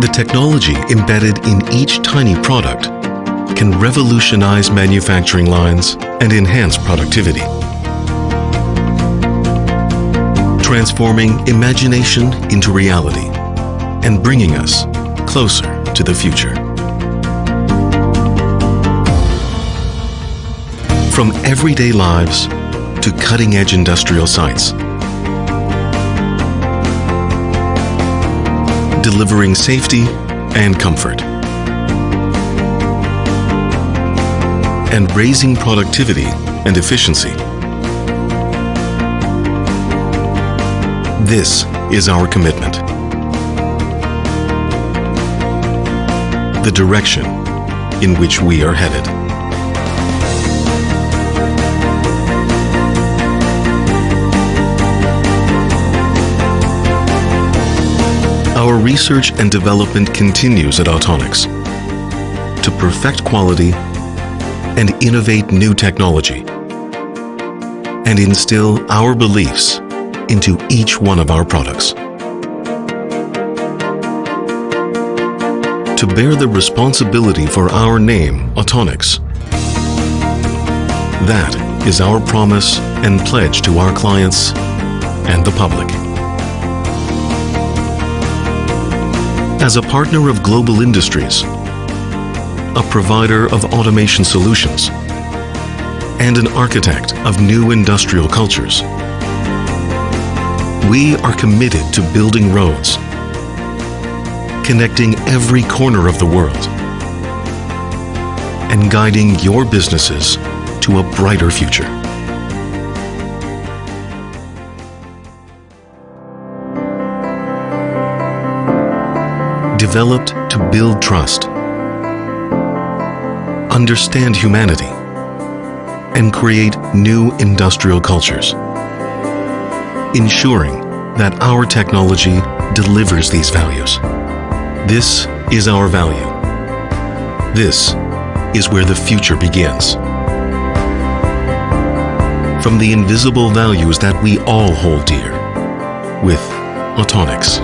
The technology embedded in each tiny product can revolutionize manufacturing lines and enhance productivity, transforming imagination into reality and bringing us closer to the future. From everyday lives to cutting-edge industrial sites, delivering safety and comfort, and raising productivity and efficiency. This is our commitment. The direction in which we are headed. Our research and development continues at Autonics to perfect quality and innovate new technology and instill our beliefs into each one of our products. To bear the responsibility for our name, Autonics, that is our promise and pledge to our clients and the public. As a partner of global industries, a provider of automation solutions, and an architect of new industrial cultures, we are committed to building roads, connecting every corner of the world, and guiding your businesses to a brighter future. Developed to build trust, understand humanity, and create new industrial cultures, ensuring that our technology delivers these values. This is our value. This is where the future begins. From the invisible values that we all hold dear, with Autonics.